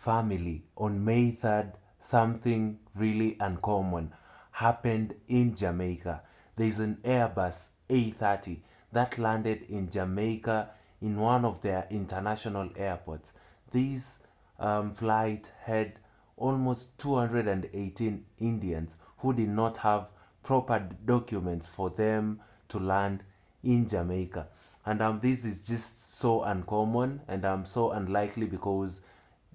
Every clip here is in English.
family, on May 3rd, something really uncommon happened in Jamaica. There's an Airbus A330 that landed in Jamaica in one of their international airports. This flight had almost 218 Indians who did not have proper documents for them to land in Jamaica. And this is just so uncommon and so unlikely because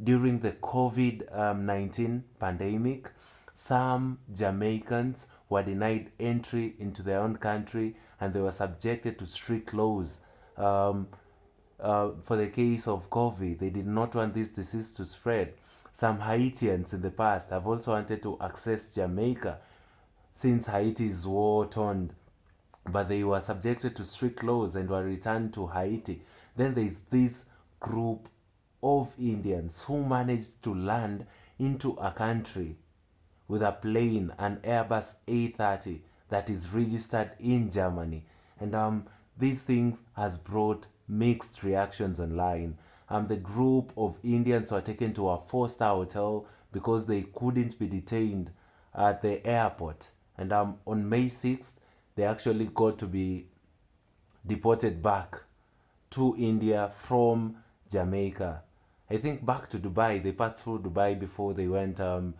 during the COVID-19 pandemic, some Jamaicans were denied entry into their own country and they were subjected to strict laws. For the case of COVID, they did not want this disease to spread. Some Haitians in the past have also wanted to access Jamaica since Haiti is war-torn, but they were subjected to strict laws and were returned to Haiti. Then there is this group of Indians who managed to land into a country with a plane, an Airbus A330 that is registered in Germany. And these things has brought mixed reactions online. The group of Indians were taken to a four-star hotel because they couldn't be detained at the airport. And on May 6th, they actually got to be deported back to India from Jamaica. I think back to Dubai. They passed through Dubai before they went to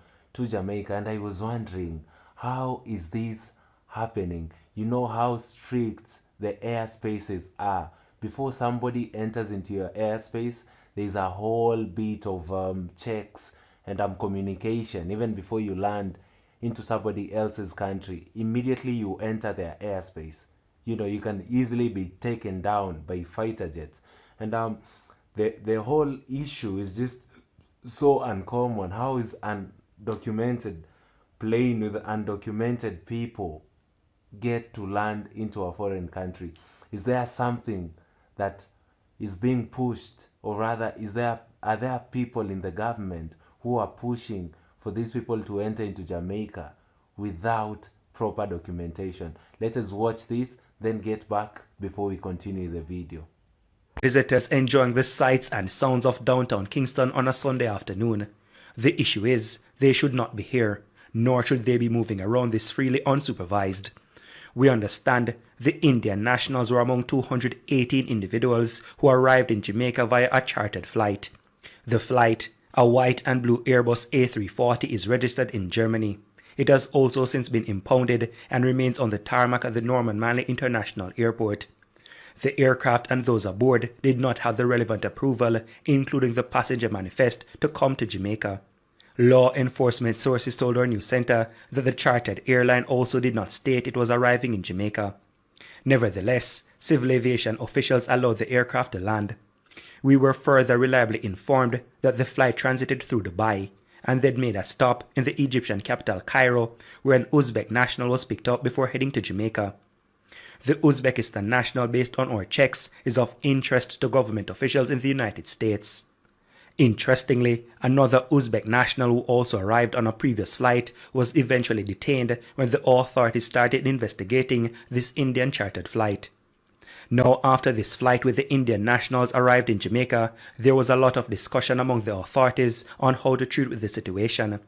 Jamaica. And I was wondering, how is this happening? You know how strict the airspaces are. Before somebody enters into your airspace, there's a whole bit of checks and communication. Even before you land into somebody else's country, immediately you enter their airspace. You know, you can easily be taken down by fighter jets. And the whole issue is just so uncommon. How is undocumented plane with undocumented people get to land into a foreign country? Is there something that is being pushed, or rather are there people in the government who are pushing for these people to enter into Jamaica without proper documentation? Let us watch this, then get back before we continue the video. Visitors enjoying the sights and sounds of downtown Kingston on a Sunday afternoon. The issue is, they should not be here, nor should they be moving around this freely unsupervised. We understand the Indian nationals were among 218 individuals who arrived in Jamaica via a chartered flight. The flight, a white and blue Airbus A340, is registered in Germany. It has also since been impounded and remains on the tarmac at the Norman Manley International Airport. The aircraft and those aboard did not have the relevant approval, including the passenger manifest, to come to Jamaica. Law enforcement sources told our news center that the chartered airline also did not state it was arriving in Jamaica. Nevertheless, civil aviation officials allowed the aircraft to land. We were further reliably informed that the flight transited through Dubai, and they'd made a stop in the Egyptian capital Cairo, where an Uzbek national was picked up before heading to Jamaica. The Uzbekistan national, based on our checks, is of interest to government officials in the United States. Interestingly, another Uzbek national who also arrived on a previous flight was eventually detained when the authorities started investigating this Indian chartered flight. Now, after this flight with the Indian nationals arrived in Jamaica, there was a lot of discussion among the authorities on how to treat with the situation.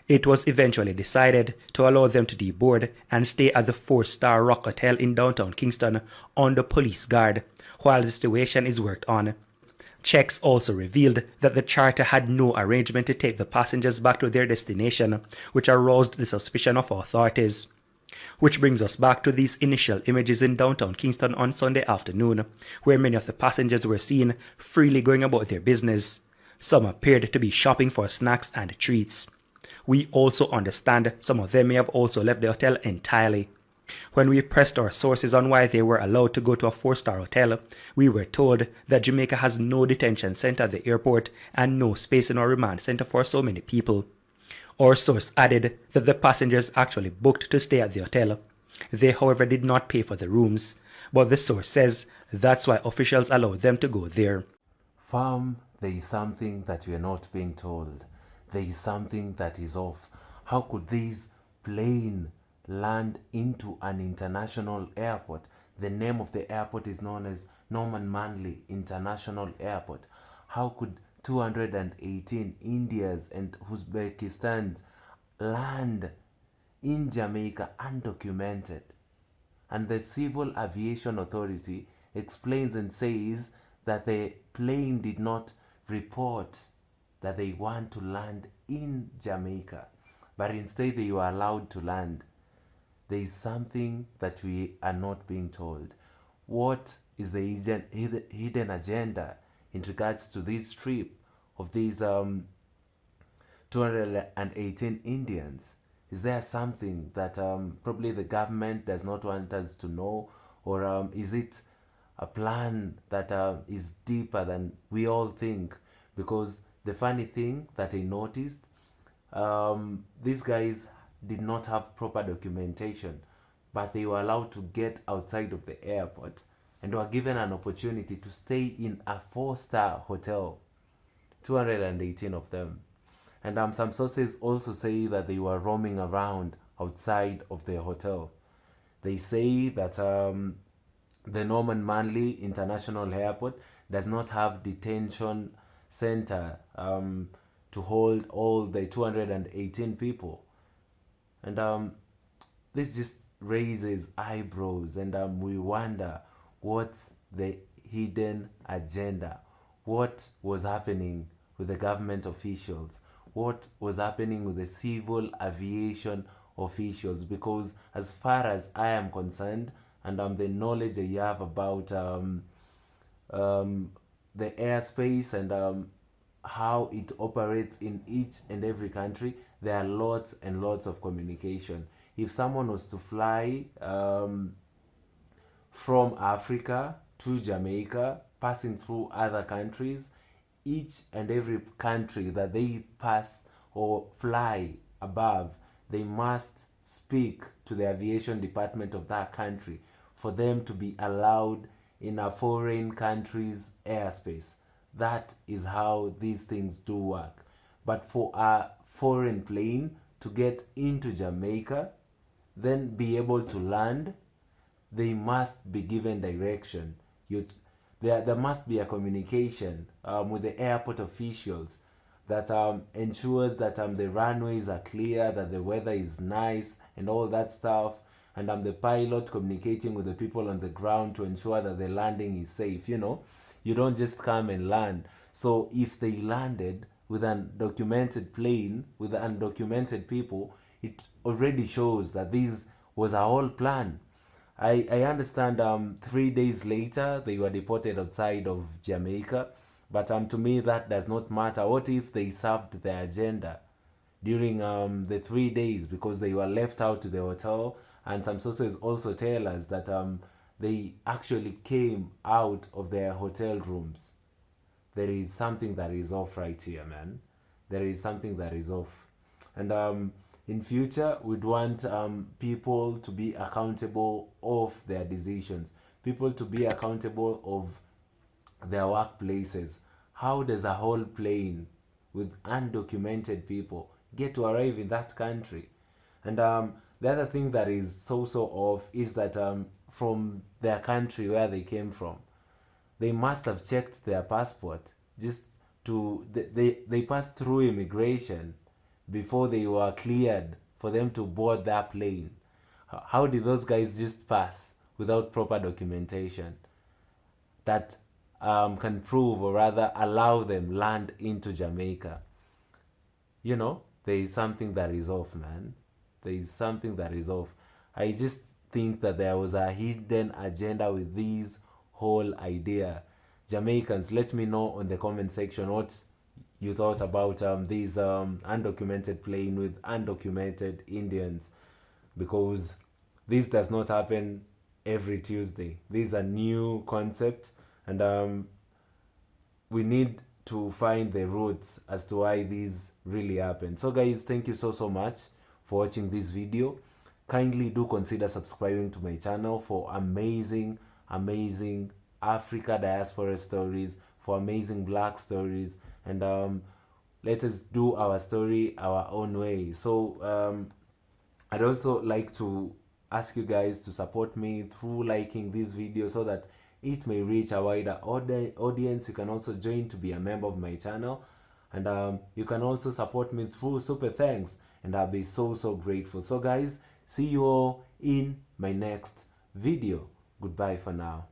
It was eventually decided to allow them to deboard and stay at the 4-star Rock Hotel in downtown Kingston under police guard while the situation is worked on. Checks also revealed that the charter had no arrangement to take the passengers back to their destination, which aroused the suspicion of authorities. Which brings us back to these initial images in downtown Kingston on Sunday afternoon, where many of the passengers were seen freely going about their business. Some appeared to be shopping for snacks and treats. We also understand some of them may have also left the hotel entirely. When we pressed our sources on why they were allowed to go to a 4-star hotel, we were told that Jamaica has no detention center at the airport and no space in our remand center for so many people. Our source added that the passengers actually booked to stay at the hotel. They, however, did not pay for the rooms, but the source says that's why officials allowed them to go there. Fam, there is something that we are not being told. There is something that is off. How could this plane land into an international airport? The name of the airport is known as Norman Manley International Airport. How could 218 Indians and Uzbekistan's land in Jamaica undocumented. And the Civil Aviation Authority explains and says that the plane did not report that they want to land in Jamaica, but instead they were allowed to land. There is something that we are not being told. What is the hidden agenda in regards to this trip of these 218 Indians? Is there something that probably the government does not want us to know? Or is it a plan that is deeper than we all think? Because the funny thing that I noticed, these guys did not have proper documentation, but they were allowed to get outside of the airport and were given an opportunity to stay in a 4-star hotel, 218 of them. And some sources also say that they were roaming around outside of the hotel. They say that the Norman Manley International Airport does not have detention center to hold all the 218 people. And this just raises eyebrows, and we wonder what's the hidden agenda. What was happening with the government officials? What was happening with the civil aviation officials? Because as far as I am concerned, and the knowledge I have about the airspace and how it operates in each and every country, there are lots and lots of communication. If someone was to fly from Africa to Jamaica, passing through other countries, each and every country that they pass or fly above, they must speak to the aviation department of that country for them to be allowed in a foreign country's airspace. That is how these things do work. But for a foreign plane to get into Jamaica, then be able to land, they must be given direction. There must be a communication with the airport officials that ensures that the runways are clear, that the weather is nice, and all that stuff. And the pilot communicating with the people on the ground to ensure that the landing is safe. You don't just come and land. So if they landed with an documented plane with undocumented people, it already shows that this was a whole plan. I understand 3 days later they were deported outside of Jamaica, but to me that does not matter. What if they served their agenda during the 3 days, because they were left out to the hotel? And some sources also tell us that they actually came out of their hotel rooms. There is something that is off right here, man. There is something that is off. And in future, we'd want people to be accountable of their decisions, people to be accountable of their workplaces. How does a whole plane with undocumented people get to arrive in that country? And the other thing that is so off is that from their country where they came from, they must have checked their passport just to they passed through immigration before they were cleared for them to board that plane. How did those guys just pass without proper documentation that can prove, or rather allow them land into Jamaica? There is something that is off, man. There is something that is off. I just think that there was a hidden agenda with this whole idea. Jamaicans, let me know on the comment section what you thought about this undocumented plane with undocumented Indians, because this does not happen every Tuesday. This is a new concept, and we need to find the roots as to why this really happened. So guys, thank you so much for watching this video. Kindly do consider subscribing to my channel for amazing Africa diaspora stories, for amazing black stories, and let us do our story our own way. So I'd also like to ask you guys to support me through liking this video, so that it may reach a wider audience. You can also join to be a member of my channel, and you can also support me through super thanks, and I'll be so grateful. So guys, see you all in my next video. Goodbye for now.